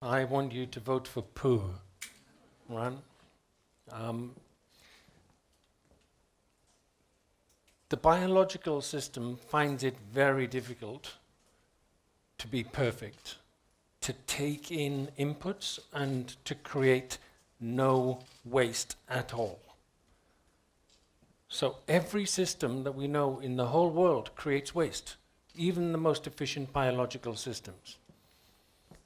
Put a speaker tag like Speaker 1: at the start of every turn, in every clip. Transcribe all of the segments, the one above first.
Speaker 1: I want you to vote for poo, right? The biological system finds it very difficult to be perfect, to take in inputs and to create no waste at all. So every system that we know in the whole world creates waste, even the most efficient biological systems.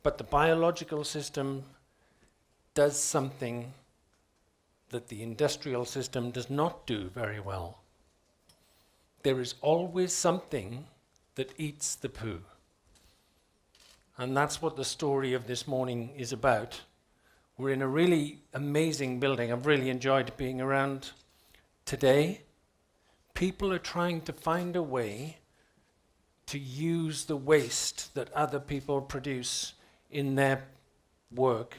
Speaker 1: But the biological system does something that the industrial system does not do very well. There is always something that eats the poo. And that's what the story of this morning is about. We're in a really amazing building. I've really enjoyed being around today. People are trying to find a way to use the waste that other people produce in their work,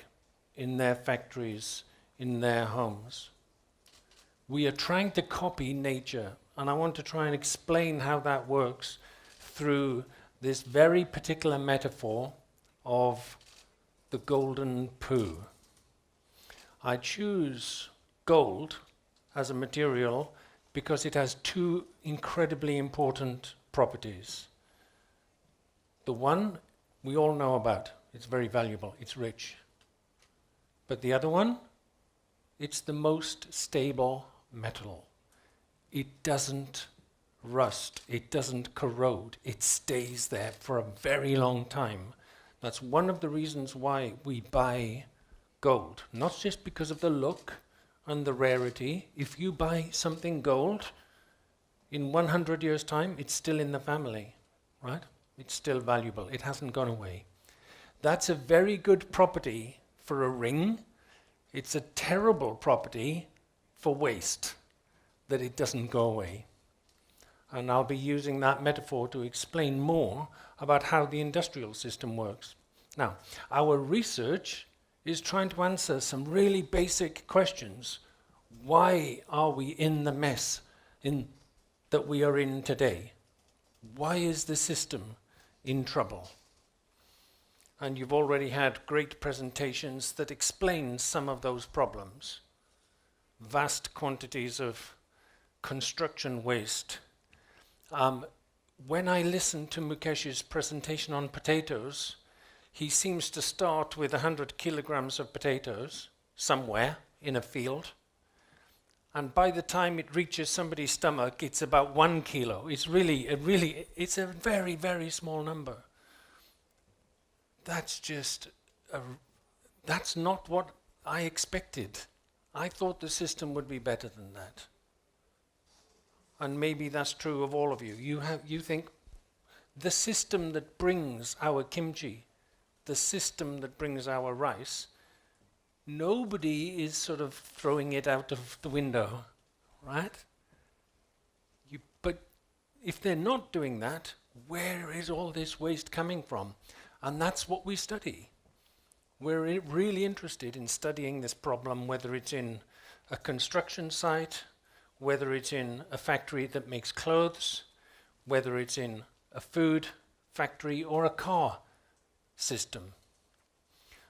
Speaker 1: in their factories, in their homes. We are trying to copy nature, and I want to try and explain how that works through this very particular metaphor of the golden poo. I choose gold as a material because it has two incredibly important properties. The one we all know about. It's very valuable, it's rich. But the other one, it's the most stable metal. It doesn't rust, it doesn't corrode, it stays there for a very long time. That's one of the reasons why we buy gold, not just because of the look and the rarity. If you buy something gold, in 100 years' time, it's still in the family, right? It's still valuable, it hasn't gone away. That's a very good property for a ring. It's a terrible property for waste, that it doesn't go away. And I'll be using that metaphor to explain more about how the industrial system works. Now, our research is trying to answer some really basic questions. Why are we in the mess that we are in today? Why is the system in trouble? And you've already had great presentations that explain some of those problems. Vast quantities of construction waste. When I listen to Mukesh's presentation on potatoes, he seems to start with 100 kilograms of potatoes somewhere in a field. And by the time it reaches somebody's stomach, it's about 1 kilo. It's it's a very, very small number. That's not what I expected. I thought the system would be better than that. And maybe that's true of all of you. You think the system that brings our kimchi, the system that brings our rice, nobody is sort of throwing it out of the window, right? But if they're not doing that, where is all this waste coming from? And that's what we study. We're really interested in studying this problem, whether it's in a construction site, whether it's in a factory that makes clothes, whether it's in a food factory or a car system.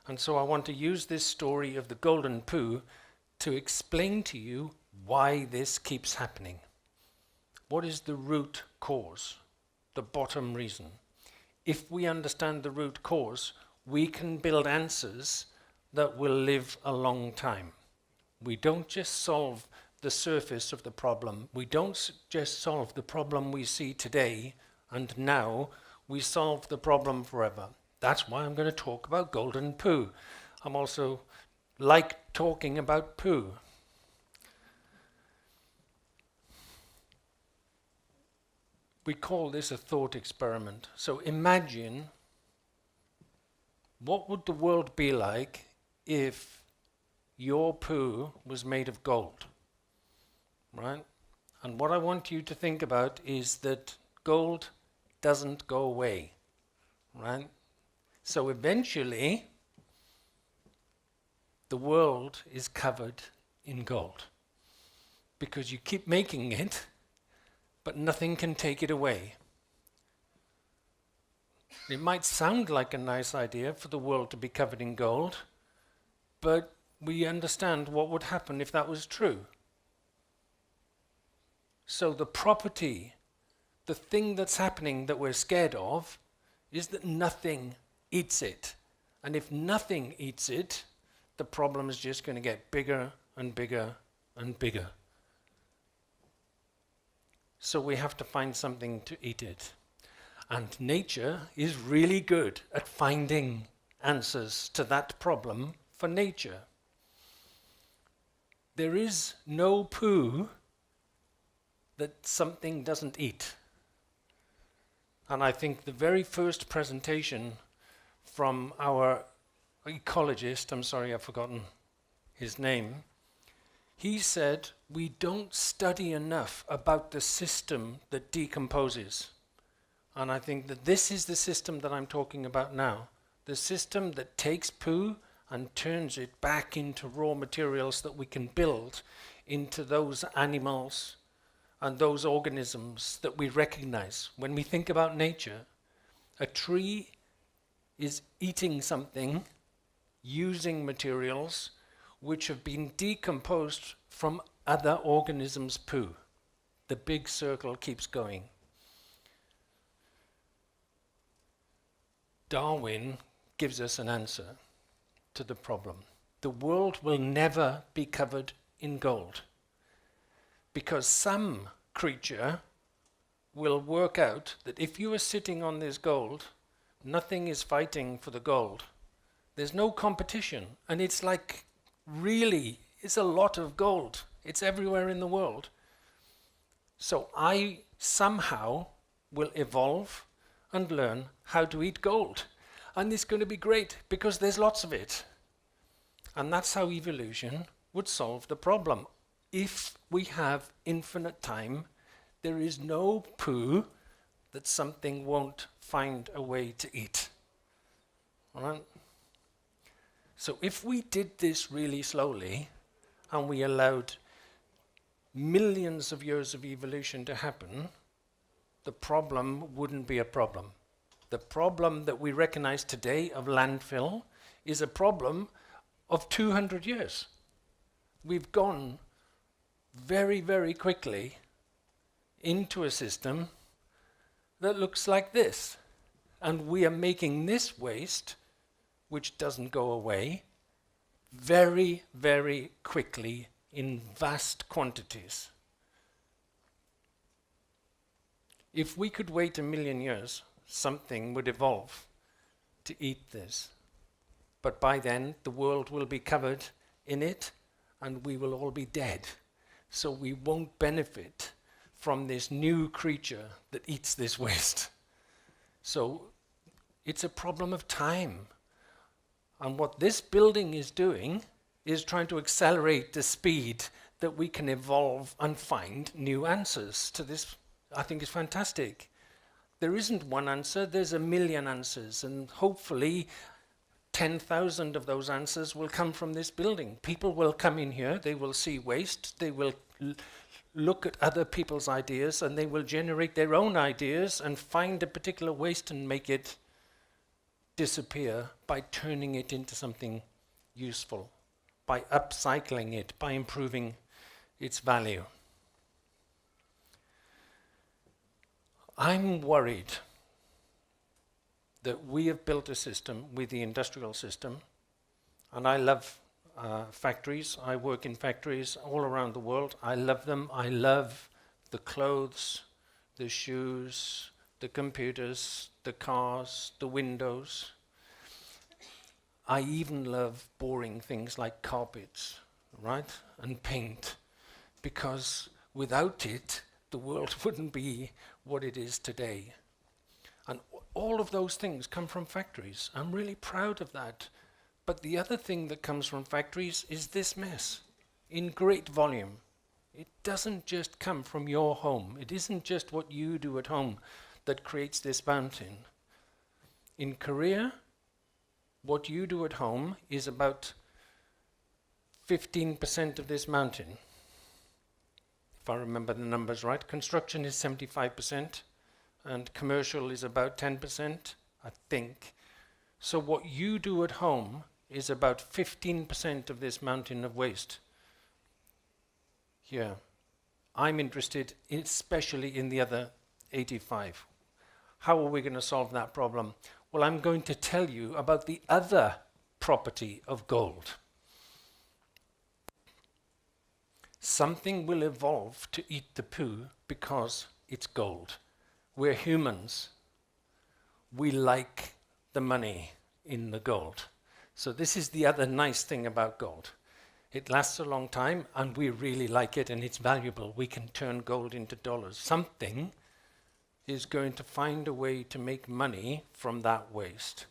Speaker 1: And so I want to use this story of the golden poo to explain to you why this keeps happening. What is the root cause, the bottom reason? If we understand the root cause, we can build answers that will live a long time. We don't just solve the surface of the problem. We don't just solve the problem we see today and now. We solve the problem forever. That's why I'm going to talk about golden poo. I'm also like talking about poo. We call this a thought experiment. So imagine, what would the world be like if your poo was made of gold, right? And what I want you to think about is that gold doesn't go away, right? So eventually, the world is covered in gold because you keep making it, but nothing can take it away. It might sound like a nice idea for the world to be covered in gold, but we understand what would happen if that was true. So the property, the thing that's happening that we're scared of, is that nothing eats it. And if nothing eats it, the problem is just going to get bigger and bigger and bigger. So we have to find something to eat it. And nature is really good at finding answers to that problem for nature. There is no poo that something doesn't eat. And I think the very first presentation from our ecologist, I'm sorry I've forgotten his name, he said we don't study enough about the system that decomposes. And I think that this is the system that I'm talking about now. The system that takes poo and turns it back into raw materials that we can build into those animals and those organisms that we recognize. When we think about nature, a tree is eating something using materials which have been decomposed from other organisms' poo. The big circle keeps going. Darwin gives us an answer to the problem. The world will never be covered in gold because some creature will work out that if you are sitting on this gold, nothing is fighting for the gold. There's no competition, and it's like, really, it's a lot of gold. It's everywhere in the world. So I somehow will evolve and learn how to eat gold. And it's going to be great because there's lots of it. And that's how evolution would solve the problem. If we have infinite time, there is no poo that something won't find a way to eat. All right? So if we did this really slowly and we allowed millions of years of evolution to happen, the problem wouldn't be a problem. The problem that we recognize today of landfill is a problem of 200 years. We've gone very, very quickly into a system that looks like this. And we are making this waste, which doesn't go away, very, very quickly in vast quantities. If we could wait 1 million years, something would evolve to eat this. But by then, the world will be covered in it, and we will all be dead. So we won't benefit from this new creature that eats this waste. So it's a problem of time. And what this building is doing is trying to accelerate the speed that we can evolve and find new answers to this. I think it's fantastic. There isn't one answer, there's 1 million answers, and hopefully 10,000 of those answers will come from this building. People will come in here, they will see waste, they will look at other people's ideas, and they will generate their own ideas and find a particular waste and make it disappear by turning it into something useful, by upcycling it, by improving its value. I'm worried that we have built a system with the industrial system, and I love factories. I work in factories all around the world. I love them. I love the clothes, the shoes, the computers, the cars, the windows. I even love boring things like carpets, right? And paint, because without it, the world wouldn't be what it is today. And all of those things come from factories. I'm really proud of that. But the other thing that comes from factories is this mess in great volume. It doesn't just come from your home. It isn't just what you do at home that creates this mountain. In Korea, what you do at home is about 15% of this mountain. If I remember the numbers right, construction is 75%, and commercial is about 10%, I think. So what you do at home is about 15% of this mountain of waste. Here. I'm interested especially in the other 85. How are we going to solve that problem? Well, I'm going to tell you about the other property of gold. Something will evolve to eat the poo because it's gold. We're humans. We like the money in the gold. So this is the other nice thing about gold. It lasts a long time and we really like it and it's valuable. We can turn gold into dollars. Something is going to find a way to make money from that waste.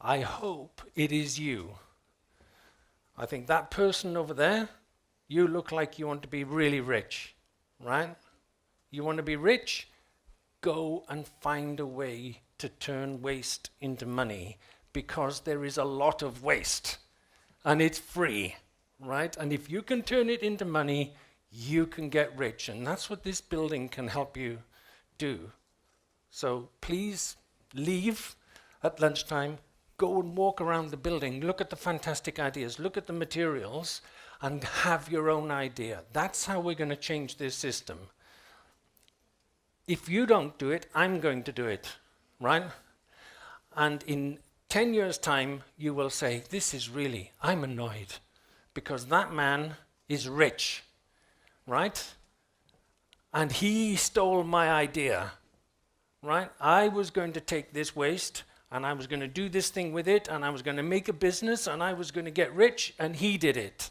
Speaker 1: I hope it is you. I think that person over there, you look like you want to be really rich, right? You want to be rich? Go and find a way to turn waste into money, because there is a lot of waste and it's free, right? And if you can turn it into money, you can get rich. And that's what this building can help you do. So please leave at lunchtime, go and walk around the building, look at the fantastic ideas, look at the materials, and have your own idea. That's how we're going to change this system. If you don't do it, I'm going to do it, right? And in 10 years' time, you will say, this is really, I'm annoyed, because that man is rich, right? And he stole my idea, right? I was going to take this waste, and I was going to do this thing with it, and I was going to make a business, and I was going to get rich, and he did it.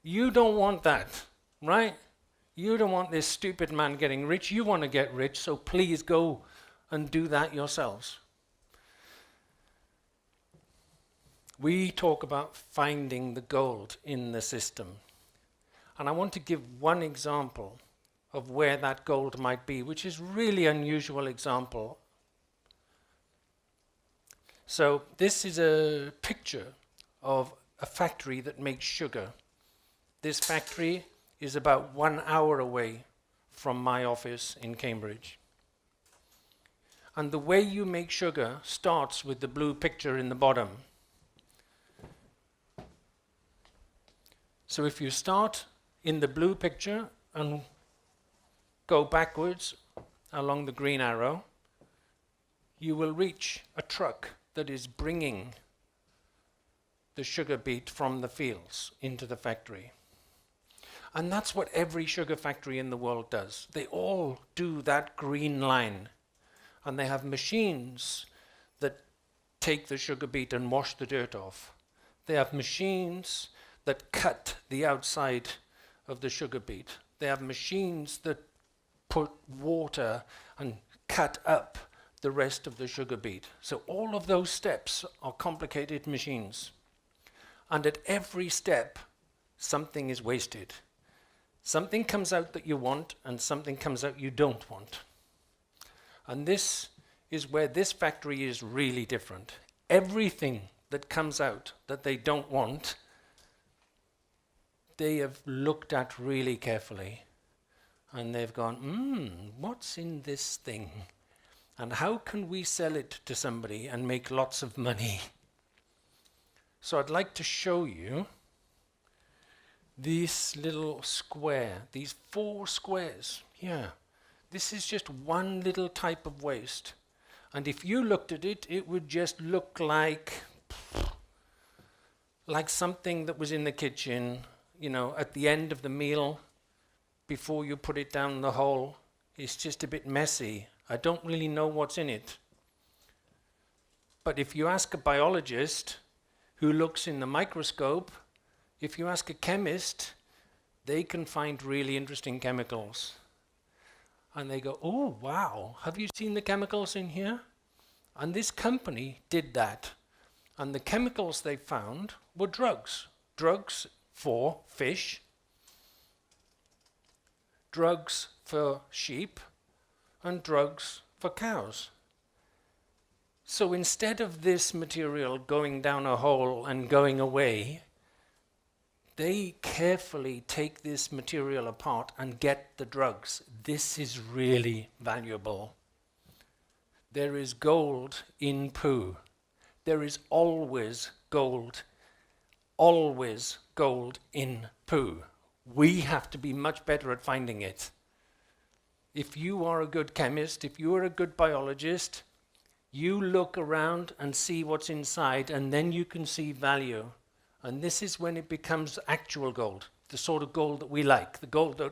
Speaker 1: You don't want that, right? You don't want this stupid man getting rich. You want to get rich, so please go and do that yourselves. We talk about finding the gold in the system. And I want to give one example of where that gold might be, which is really unusual example. So this is a picture of a factory that makes sugar. This factory is about 1 hour away from my office in Cambridge. And the way you make sugar starts with the blue picture in the bottom. So if you start in the blue picture and go backwards along the green arrow, you will reach a truck that is bringing the sugar beet from the fields into the factory. And that's what every sugar factory in the world does. They all do that green line. And they have machines that take the sugar beet and wash the dirt off. They have machines that cut the outside of the sugar beet. They have machines that put water and cut up the rest of the sugar beet. So all of those steps are complicated machines. And at every step, something is wasted. Something comes out that you want, and something comes out you don't want. And this is where this factory is really different. Everything that comes out that they don't want, they have looked at really carefully. And they've gone, what's in this thing? And how can we sell it to somebody and make lots of money? So I'd like to show you this little square, these 4 squares here. This is just one little type of waste. And if you looked at it, it would just look like something that was in the kitchen, you know, at the end of the meal, before you put it down the hole. It's just a bit messy. I don't really know what's in it. But if you ask a biologist who looks in the microscope, if you ask a chemist, they can find really interesting chemicals. And they go, oh, wow, have you seen the chemicals in here? And this company did that. And the chemicals they found were drugs. Drugs for fish, drugs for sheep, and drugs for cows. So instead of this material going down a hole and going away, they carefully take this material apart and get the drugs. This is really valuable. There is gold in poo. There is always gold in poo. We have to be much better at finding it. If you are a good chemist, if you are a good biologist, you look around and see what's inside, and then you can see value. And this is when it becomes actual gold, the sort of gold that we like, the gold that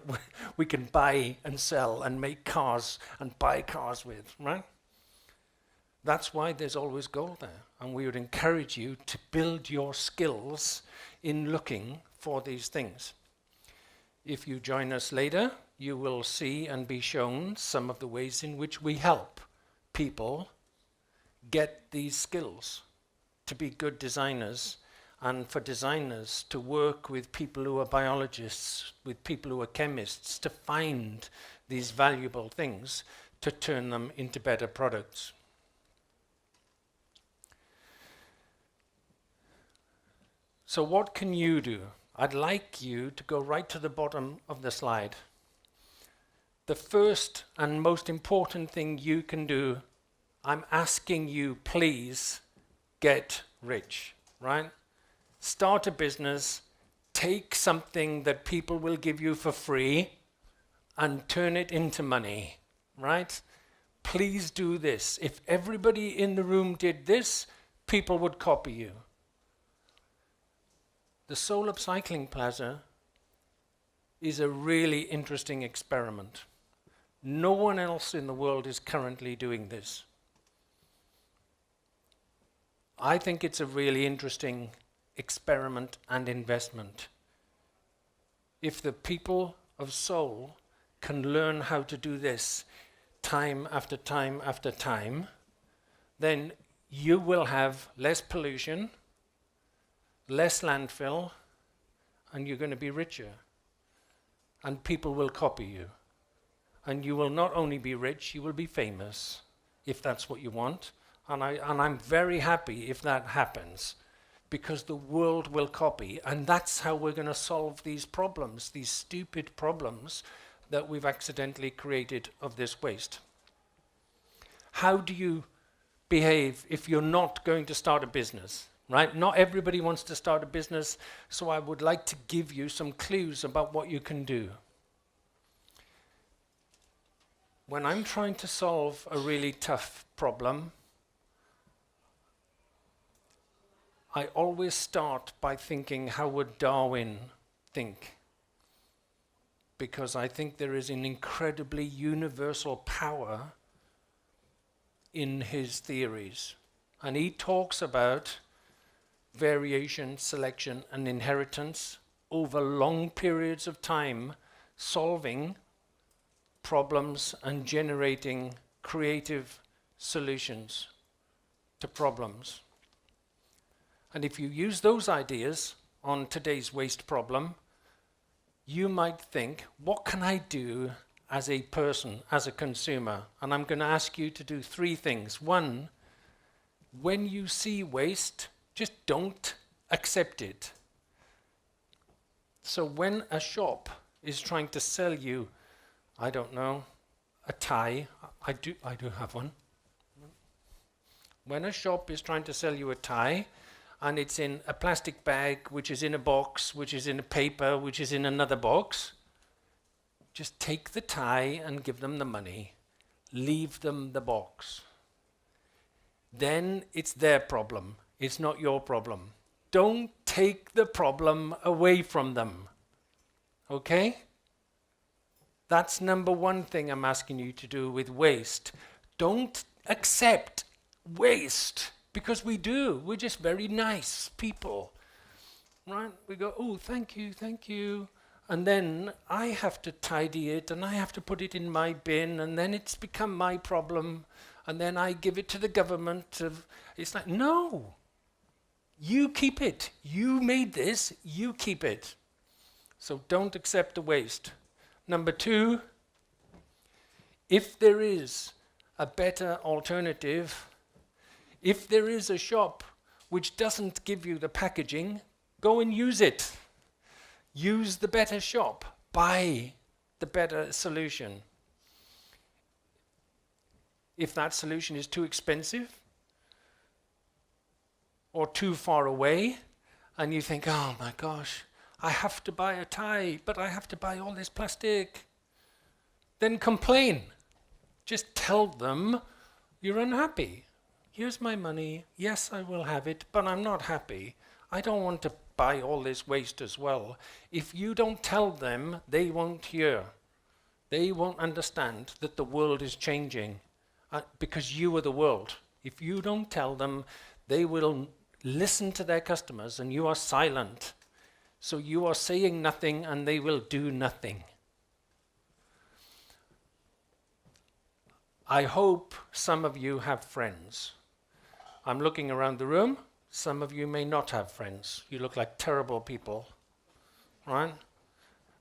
Speaker 1: we can buy and sell and make cars and buy cars with, right? That's why there's always gold there. And we would encourage you to build your skills in looking for these things. If you join us later, you will see and be shown some of the ways in which we help people get these skills to be good designers, and for designers to work with people who are biologists, with people who are chemists, to find these valuable things, to turn them into better products. So what can you do? I'd like you to go right to the bottom of the slide. The first and most important thing you can do, I'm asking you, please get rich, right? Start a business, take something that people will give you for free and turn it into money, right? Please do this. If everybody in the room did this, people would copy you. The Seoul Upcycling Plaza is a really interesting experiment. No one else in the world is currently doing this. I think it's a really interesting experiment and investment. If the people of Seoul can learn how to do this time after time after time, then you will have less pollution, less landfill, and you're going to be richer. And people will copy you. And you will not only be rich, you will be famous, if that's what you want. And I'm very happy if that happens, because the world will copy. And that's how we're going to solve these problems, these stupid problems that we've accidentally created of this waste. How do you behave if you're not going to start a business? Right? Not everybody wants to start a business, so I would like to give you some clues about what you can do. When I'm trying to solve a really tough problem, I always start by thinking, how would Darwin think? Because I think there is an incredibly universal power in his theories. And he talks about variation, selection, and inheritance over long periods of time, solving problems and generating creative solutions to problems. And if you use those ideas on today's waste problem, you might think, what can I do as a person, as a consumer? And I'm going to ask you to do three things. One, when you see waste, just don't accept it. So when a shop is trying to sell you, I don't know, a tie, I do have one. When a shop is trying to sell you a tie, and it's in a plastic bag, which is in a box, which is in a paper, which is in another box, just take the tie and give them the money. Leave them the box. Then it's their problem. It's not your problem. Don't take the problem away from them. Okay? That's number one thing I'm asking you to do with waste. Don't accept waste, because we do. We're just very nice people. Right? We go, oh, thank you, thank you. And then I have to tidy it, and I have to put it in my bin, and then it's become my problem, and then I give it to the government. It's like, no. You keep it. You made this. You keep it. So don't accept the waste. Number two, if there is a better alternative, if there is a shop which doesn't give you the packaging, go and use it. Use the better shop. Buy the better solution. if that solution is too expensive or too far away, and you think, oh my gosh, I have to buy a tie, but I have to buy all this plastic, then complain. Just tell them you're unhappy. Here's my money. Yes, I will have it, but I'm not happy. I don't want to buy all this waste as well. If you don't tell them, they won't hear. They won't understand that the world is changing because you are the world. If you don't tell them, they will listen to their customers and you are silent. So you are saying nothing and they will do nothing. I hope some of you have friends. I'm looking around the room. Some of you may not have friends. You look like terrible people, right?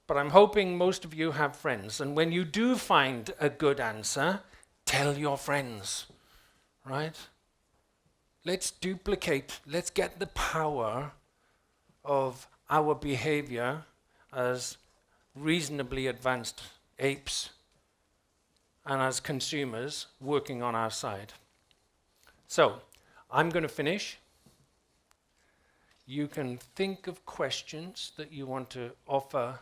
Speaker 1: But I'm hoping most of you have friends. And when you do find a good answer, tell your friends, right? Let's duplicate, let's get the power of our behavior as reasonably advanced apes and as consumers working on our side. So, I'm going to finish. You can think of questions that you want to offer